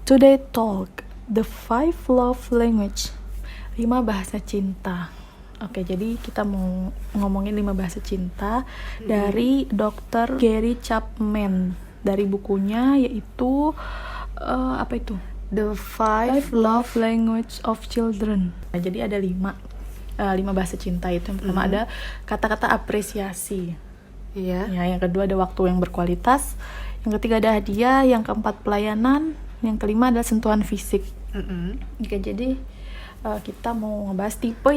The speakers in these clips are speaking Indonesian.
Today Talk, The 5 Love Language, 5 bahasa cinta. Oke, jadi kita mau ngomongin 5 bahasa cinta dari Dr. Gary Chapman. Dari bukunya yaitu, apa itu? The 5 Love Language of Children. Nah, jadi ada 5 bahasa cinta itu. Yang pertama ada kata-kata apresiasi. Iya. Ya, yang kedua ada waktu yang berkualitas. Yang ketiga ada hadiah. Yang keempat pelayanan. Yang kelima adalah sentuhan fisik. Oke, jadi kita mau ngebahas tipe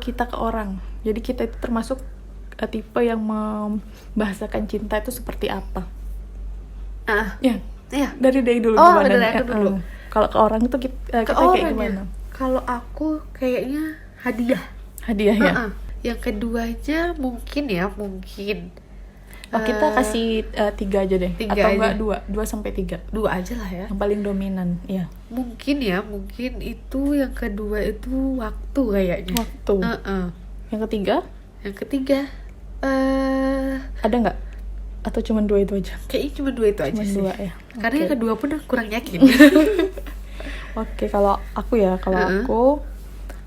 kita ke orang. Jadi kita itu termasuk tipe yang membahasakan cinta itu seperti apa? Ya, dari dulu. Oh, dari aku dulu. Kalau ke orang itu kita kayak gimana? Kalau aku kayaknya hadiah. Hadiah ya. Yang keduanya mungkin. Kita kasih 3 aja deh. 3 atau aja. enggak 2 sampai 3. 2 aja lah ya. Yang paling dominan, ya. Mungkin itu yang kedua itu waktu kayaknya. Waktu. Yang ketiga ada nggak? Atau cuma 2 itu aja? Kayaknya cuma 2 itu aja Cuma sih. 2 ya. Karena yang kedua pun aku kurang yakin. Oke, kalau aku aku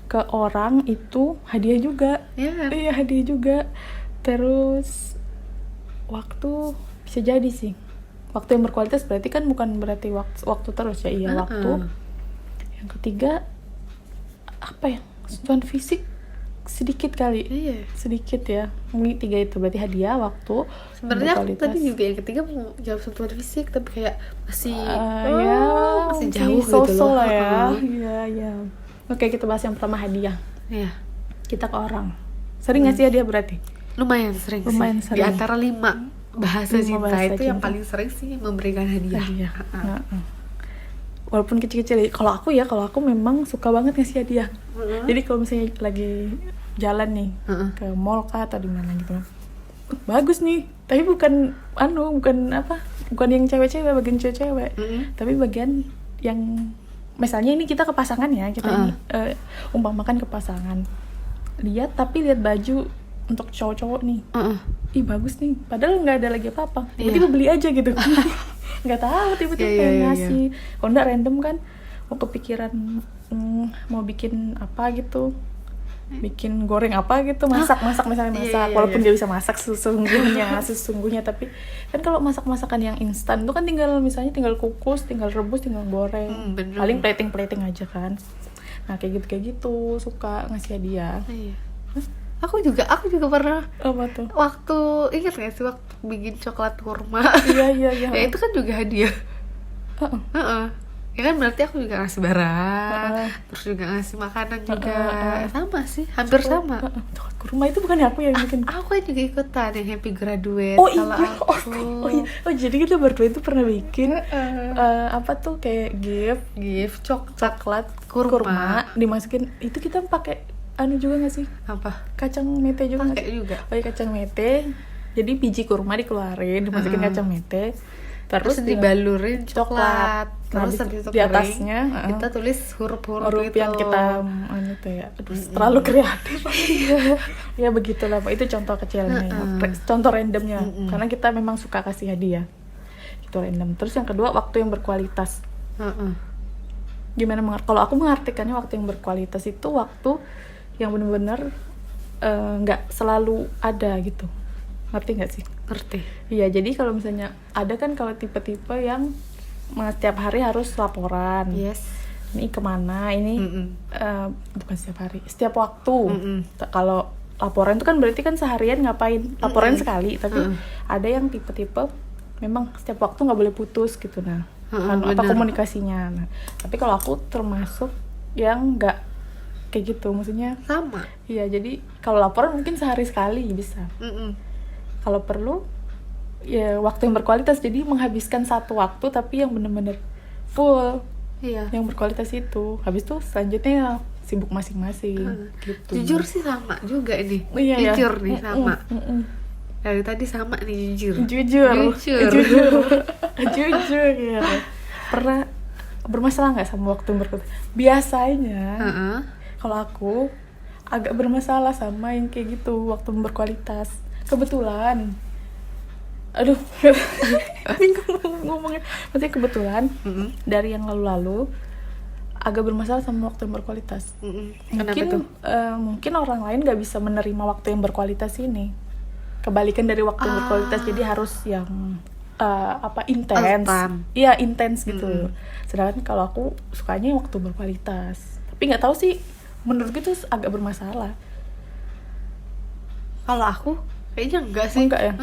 ke orang itu hadiah juga. Iya, hadiah juga. Terus waktu bisa jadi sih. Waktu yang berkualitas berarti kan bukan berarti waktu terus ya. Iya, waktu. Yang ketiga apa ya? Sentuhan fisik sedikit kali. Iya. Sedikit ya. Ini 3 itu berarti hadiah, waktu, Sebenarnya aku berkualitas. tadi juga yang ketiga mau jawab sentuhan fisik tapi kayak masih masih jauh so-so gitu loh. lah ya. Iya. Oke, kita bahas yang pertama hadiah. Iya. Kita ke orang. Sering ngasih hadiah berarti? Lumayan sering sih. Di antara 5 bahasa 5 cinta bahasa itu yang cinta. paling sering sih memberikan hadiah. Walaupun kecil-kecil. Kalau aku memang suka banget ngasih hadiah. Jadi kalau misalnya lagi jalan nih ke mall kah atau di mana gitu, bagus nih. Tapi bukan yang cewek-cewek, bagian cewek-cewek. Tapi bagian yang misalnya ini kita ke pasangan ya, kita ini umpamakan ke pasangan. Lihat baju untuk cowok-cowok nih. Ih, bagus nih. Padahal nggak ada lagi apa-apa. Tiba-tiba beli aja gitu. Nggak tahu tiba-tiba pengen ngasih. Kalau nggak random kan, mau kepikiran mau bikin apa gitu, bikin goreng apa gitu, masak misalnya walaupun dia bisa masak sesungguhnya, tapi kan kalau masakan yang instan itu kan tinggal kukus, tinggal rebus, tinggal goreng, paling plating aja kan. Nah, kayak gitu suka ngasih hadiah. Aku juga pernah. Apa tuh? Waktu ingat nggak sih waktu bikin coklat kurma? Iya. Ya itu kan juga hadiah. Ya kan berarti aku juga ngasih barang, terus juga ngasih makanan juga. Sama sih, hampir sama. Coklat kurma itu bukan aku yang bikin. Aku kan juga ikutan yang happy graduate. Oh kalau iya. aku. Oh, jadi kita berdua itu pernah bikin apa tuh kayak gift coklat kurma dimasukin. Itu kita pakai juga nggak sih? Apa? Kacang mete juga nggak Pakai sih? juga. Oh iya, kacang mete. Jadi biji kurma dikeluarin, dimasukin kacang mete, terus dibalurin coklat. Terus di atasnya kita tulis huruf-huruf yang kita terlalu kreatif. Ya begitulah Pak. Itu contoh kecilnya contoh randomnya. Karena kita memang suka kasih hadiah itu random. Terus yang kedua, waktu yang berkualitas. Gimana kalau aku mengartikannya, waktu yang berkualitas itu waktu yang benar-benar nggak selalu ada gitu. Ngerti nggak sih? Ngerti. Iya, jadi kalau misalnya ada kan kalau tipe-tipe yang setiap hari harus laporan. Yes. Ini kemana? Ini bukan setiap hari, setiap waktu. Kalau laporan itu kan berarti kan seharian ngapain? Laporan sekali. Tapi ada yang tipe-tipe memang setiap waktu nggak boleh putus gitu. Nah, apa komunikasinya. Nah, tapi kalau aku termasuk yang nggak kayak gitu, maksudnya sama. Iya, jadi kalau laporan mungkin sehari sekali bisa. Kalau perlu ya waktu yang berkualitas, jadi menghabiskan satu waktu tapi yang benar-benar full. Iya. Yang berkualitas itu. Habis itu selanjutnya sibuk masing-masing gitu. Jujur sih sama juga ini. Jujur nih sama. Dari tadi sama nih jujur ya. Pernah bermasalah nggak sama waktu yang berkualitas? Biasanya kalau aku agak bermasalah sama yang kayak gitu, waktu berkualitas. Kebetulan aduh ngomongnya maksudnya kebetulan dari yang lalu-lalu agak bermasalah sama waktu yang berkualitas. Mungkin orang lain nggak bisa menerima waktu yang berkualitas ini, kebalikan dari waktu yang berkualitas, jadi harus yang intens, iya intens gitu. Sedangkan kalau aku sukanya waktu berkualitas, tapi nggak tahu sih, menurut itu agak bermasalah. Kalau aku kayaknya enggak sih. Enggak ya?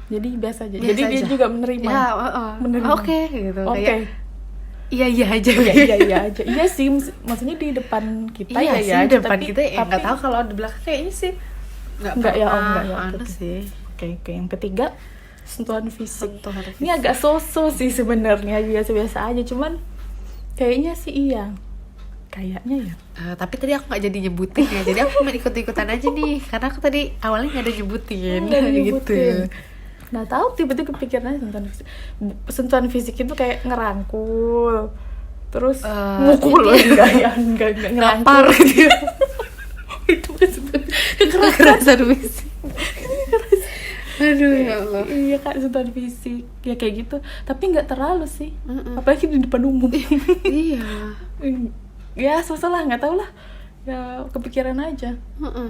Jadi biasa aja. Jadi dia juga menerima. Ya, menerima. Oke, gitu. Oke. Iya aja. Iya aja. Iya sih, maksudnya di depan kita iya ya sih, di depan tapi, kita ya nggak tahu, kalau di belakang kayaknya sih enggak ya. Aneh sih. Oke. Yang ketiga, sentuhan fisik. Ini agak so-so sih sebenarnya, biasa-biasa aja, cuman kayaknya sih iya. Kayaknya ya. Tapi tadi aku nggak jadi nyebutin ya, jadi aku main ikut-ikutan aja nih, karena aku tadi awalnya nggak ada nyebutin. Gitu. Nah tahu tiba-tiba kepikirannya sentuhan fisik itu kayak ngerangkul, terus mukul, enggak ngerangkul gitu. Itu kekerasan fisik. Aduh ya Allah. Iya Kak, sentuhan fisik ya kayak gitu, tapi nggak terlalu sih. Apalagi di depan umum. Iya. Ya susah lah, nggak tahu lah, ya kepikiran aja.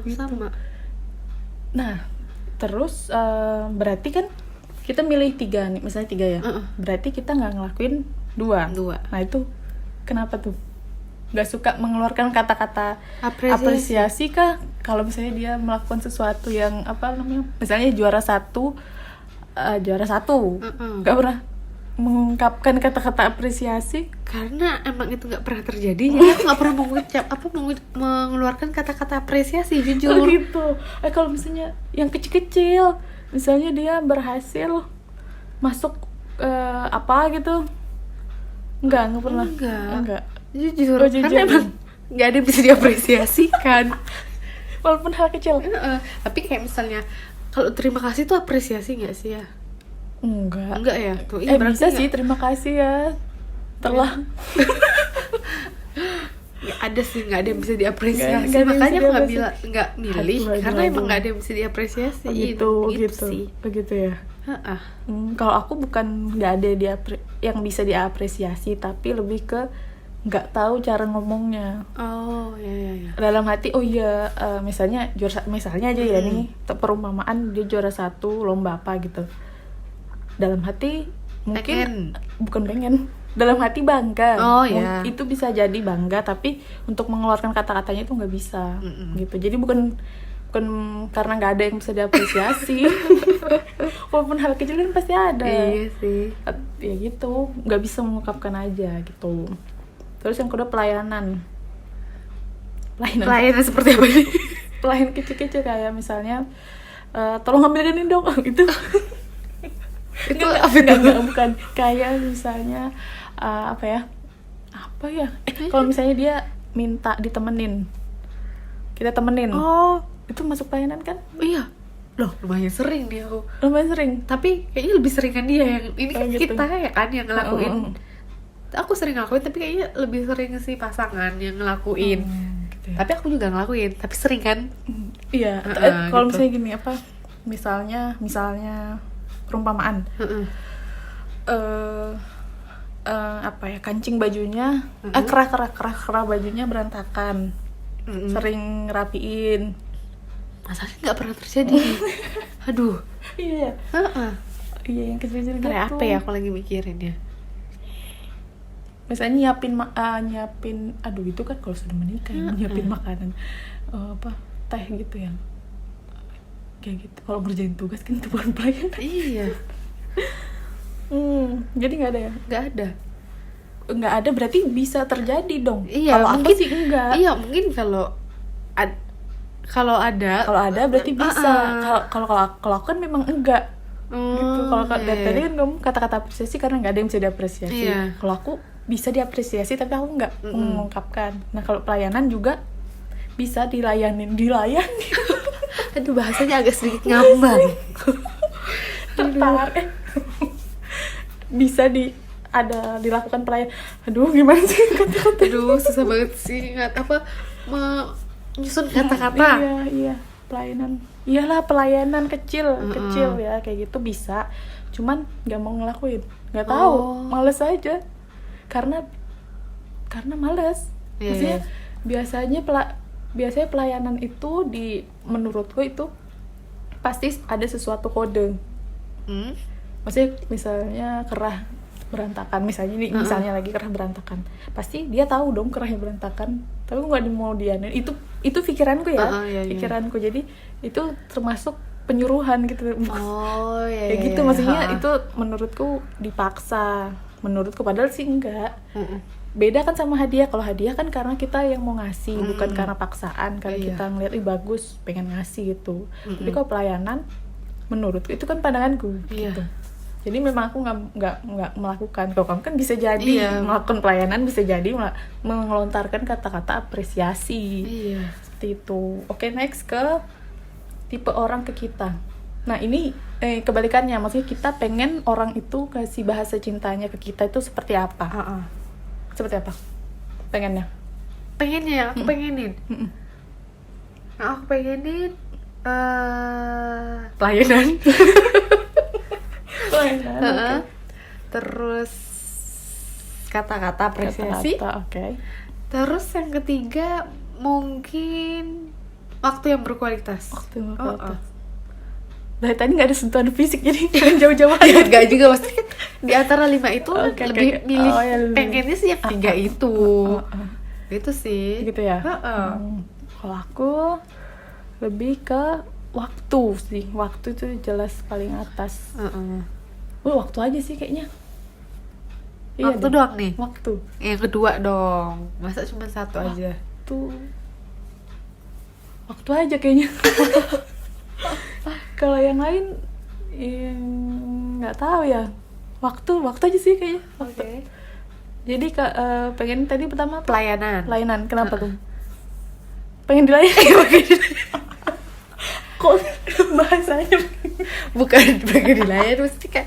Gitu. Sama. Nah terus berarti kan kita milih 3 nih, misalnya 3 ya. Berarti kita nggak ngelakuin 2. Nah itu kenapa tuh? Nggak suka mengeluarkan kata-kata apresiasi kah? Kalau misalnya dia melakukan sesuatu yang misalnya juara satu, nggak pernah mengungkapkan kata-kata apresiasi, karena emang itu nggak pernah terjadi. Jadi aku nggak pernah mengeluarkan kata-kata apresiasi, jujur. Gitu. Kalau misalnya yang kecil-kecil, misalnya dia berhasil masuk gitu, nggak pernah. Enggak. Jujur. Karena emang nggak ada yang bisa diapresiasikan. Walaupun hal kecil. Tapi kayak misalnya kalau terima kasih tuh apresiasi nggak sih ya? Enggak ya? Tuh, bisa sih, terima kasih ya telah. Ya ada sih, nggak ada yang bisa diapresiasi. Makanya aku nggak milih, karena emang nggak ada yang bisa diapresiasi. Begitu ya. Kalau aku bukan nggak ada yang bisa diapresiasi, tapi lebih ke nggak tahu cara ngomongnya. Iya. Dalam hati misalnya aja ya nih, perumpamaan dia juara 1 lomba apa gitu. Dalam hati mungkin bukan pengen, dalam hati bangga. Itu bisa jadi bangga, tapi untuk mengeluarkan kata-katanya itu nggak bisa. Gitu. Jadi bukan karena nggak ada yang bisa diapresiasi. Walaupun hal kecil kan pasti ada. Iya sih. Ya gitu, nggak bisa mengungkapkan aja gitu. Terus yang kedua, pelayanan seperti apa nih? Pelayanan kecil-kecil kayak misalnya tolong ambilin ini dong, itu enggak, bukan. Kayak misalnya kalau misalnya dia minta ditemenin, kita temenin, itu masuk pelayanan kan? Iya loh, lumayan sering dia aku. Lumayan sering, tapi kayaknya lebih sering kan dia yang ini kan gitu. Kita ya kan yang ngelakuin. Aku sering ngelakuin, tapi kayaknya lebih sering sih pasangan yang ngelakuin. Gitu ya. Tapi aku juga ngelakuin, tapi sering kan? Iya. Kalau misalnya gini misalnya perumpamaan, kancing bajunya, kerah bajunya berantakan, sering rapiin. Masalahnya nggak pernah terjadi. Aduh. Iya. Iya, yang kecil-kecil gitu. Kayak apa ya, aku lagi mikirin ya. Misalnya nyiapin, itu kan kalau sudah menikah, nyiapin makanan, teh gitu ya, kayak gitu. Kalau ngerjain tugas kan itu bukan pelayanan. Iya. Jadi nggak ada ya? Nggak ada berarti bisa terjadi dong. Iya. Kalau aku sih enggak. Iya, mungkin kalau ada berarti bisa. Kalau aku kan memang enggak. Gitu. Kalau dari tadi kan kamu kata-kata apresiasi karena nggak ada yang bisa diapresiasi. Kalau aku bisa diapresiasi tapi aku nggak mengungkapkan. Nah kalau pelayanan juga bisa dilayani. Aduh, bahasanya agak sedikit ngambang. Bisa dilakukan pelayanan. Aduh, gimana sih kata-kata? Aduh, susah banget sih menyusun kata-kata. Iya, pelayanan. iyalah pelayanan kecil ya kayak gitu bisa, cuman nggak mau ngelakuin, nggak tahu, males aja karena males. Maksudnya biasanya pelayanan itu menurutku itu pasti ada sesuatu kode. Maksudnya misalnya kerah berantakan, misalnya lagi kerah berantakan, pasti dia tahu dong kerahnya berantakan, tapi nggak mau dianin. Itu pikiranku ya, pikiranku. Jadi itu termasuk penyuruhan gitu. Kayak gitu. Maksudnya itu menurutku dipaksa, menurutku, padahal sih enggak. Beda kan sama hadiah. Kalau hadiah kan karena kita yang mau ngasih, bukan karena paksaan, karena kita ngeliat bagus pengen ngasih gitu. Tapi kalau pelayanan menurutku itu kan pandanganku gitu. Jadi memang aku nggak melakukan. Kalau kamu kan bisa jadi melakukan pelayanan, bisa jadi melontarkan kata-kata apresiasi. Seperti itu. Oke, next ke tipe orang ke kita. Nah ini kebalikannya, maksudnya kita pengen orang itu kasih bahasa cintanya ke kita itu seperti apa? Seperti apa? Pengennya aku pengenin. Aku pengenin pelayanan. Okay. Terus kata-kata apresiasi. Okay. Terus yang ketiga mungkin waktu yang berkualitas. Dari tadi nggak ada sentuhan fisik, jadi jangan jauh-jauh aja. Nggak juga, maksudnya di antara 5 itu milih pengennya sih yang 3 itu. Itu sih. Gitu ya. Kalau aku lebih ke waktu sih. Waktu itu jelas paling atas. Waktu aja sih kayaknya. Waktu doang nih. Waktu. Yang kedua dong. Masa cuma satu aja? Waktu aja kayaknya. Kalau yang lain nggak tahu ya. Waktu aja sih kayaknya. Oke. Jadi pengen tadi pertama pelayanan. Kenapa tuh? Pengen dilayani. Kok bahasanya bukan pengen dilayani, mesti kayak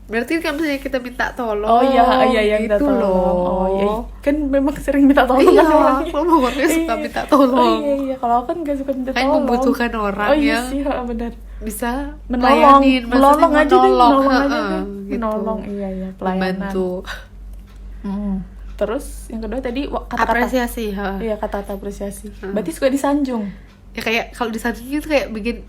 berarti kan misalnya kita minta tolong. Iya gitu loh. Kan memang sering minta tolong kan orangnya. Kalau orangnya suka minta tolong. Iya, kalau aku kan gak suka minta tolong. Kan membutuhkan orang yang sih, benar. Bisa menolong aja deh, menolong. Iya, pelayanan. Membantu. Terus yang kedua tadi kata-kata apresiasi. Iya, kata-kata apresiasi. Berarti suka disanjung. Ya kayak kalau disanjung itu kayak bikin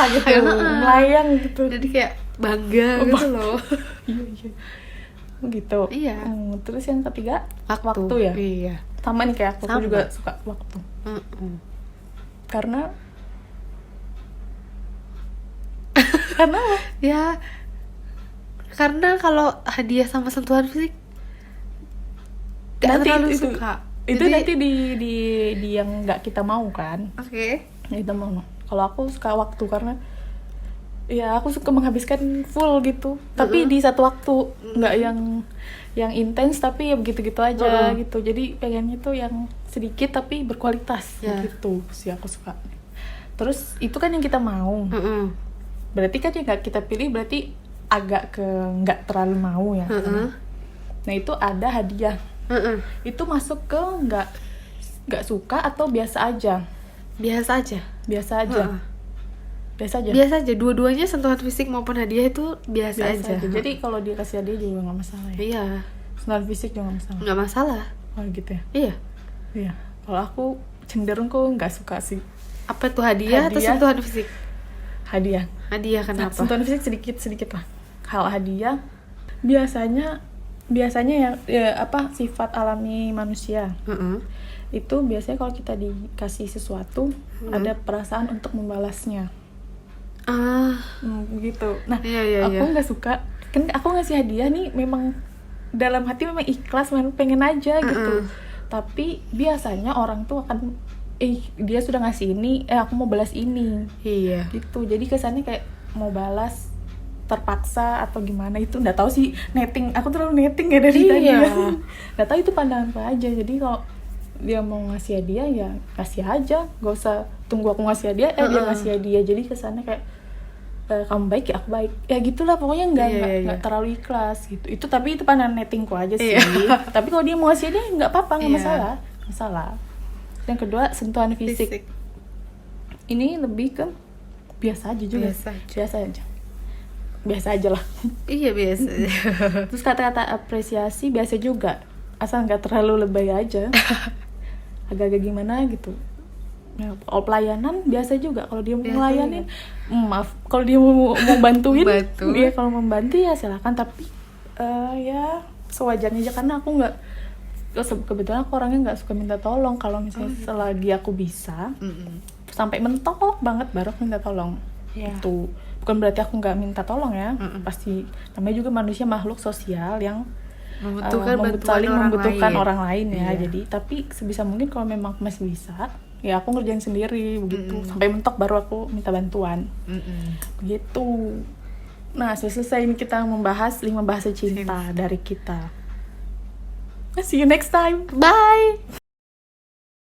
gitu, melayang gitu. Jadi kayak bangga gitu loh. Iya. Gitu. Iya. Terus yang ketiga waktu ya. Iya. Sama nih kayak aku juga suka waktu. Karena apa? Ya karena kalau hadiah sama sentuhan fisik gak terlalu suka. Itu nanti di yang nggak kita mau kan. Oke. Kita mau. Kalau aku suka waktu karena ya aku suka menghabiskan full gitu. Tapi di satu waktu, nggak yang intens tapi ya begitu-gitu aja gitu. Jadi pengennya tuh yang sedikit tapi berkualitas gitu sih aku suka. Terus itu kan yang kita mau. Berarti kan yang nggak kita pilih berarti agak ke nggak terlalu mau ya. Nah itu ada hadiah. Itu masuk ke nggak suka atau biasa aja. Biasa aja. Dua-duanya sentuhan fisik maupun hadiah itu biasa aja. Jadi kalau dia kasih hadiah juga nggak masalah ya. Iya. Sentuhan fisik juga nggak masalah. Nggak masalah. Oh gitu ya. Iya. Kalau aku cenderung kok nggak suka sih. Apa tuh hadiah atau sentuhan fisik? Hadiah Kenapa? Sentuhan fisik sedikit lah. Kalau hadiah biasanya ya apa sifat alami manusia. Itu biasanya kalau kita dikasih sesuatu ada perasaan untuk membalasnya. Gitu. Nah, aku nggak suka. Kan aku ngasih hadiah nih memang dalam hati memang ikhlas, memang pengen aja gitu. Tapi biasanya orang tuh akan dia sudah ngasih ini, aku mau balas ini. Iya. Gitu. Jadi kesannya kayak mau balas terpaksa atau gimana, itu nggak tahu sih. Aku terlalu netting ya dari tadi. Nggak tahu itu pandanganku aja. Jadi kalau dia mau ngasih hadiah ya kasih aja, gak usah tunggu aku ngasih hadiah dia ngasih hadiah. Jadi kesannya kayak kamu baik ya aku baik ya gitulah, pokoknya nggak terlalu ikhlas gitu. Tapi itu pandangan nettingku aja sih. Tapi kalau dia mau ngasih hadiah nggak apa-apa, nggak masalah. Yang kedua sentuhan fisik. ini lebih ke biasa aja juga. Biasa aja lah. Iya biasa. Terus kata-kata apresiasi biasa juga, asal nggak terlalu lebay aja. Agak-agak gimana gitu. Ya, kalau pelayanan biasa juga, kalau dia mau ngelayanin, maaf, kalau dia mau bantuin, dia kalau membantu ya silakan, tapi ya sewajarnya aja, karena aku nggak, kebetulan aku orangnya nggak suka minta tolong. Kalau misalnya selagi aku bisa, sampai mentok banget baru aku minta tolong. Itu bukan berarti aku nggak minta tolong ya, pasti namanya juga manusia makhluk sosial yang saling membutuhkan orang lain ya. Jadi tapi sebisa mungkin kalau memang masih bisa ya aku ngerjain sendiri begitu, sampai mentok baru aku minta bantuan. Begitu. Nah, selesai ini kita membahas 5 bahasa cinta dari kita. See you next time. Bye.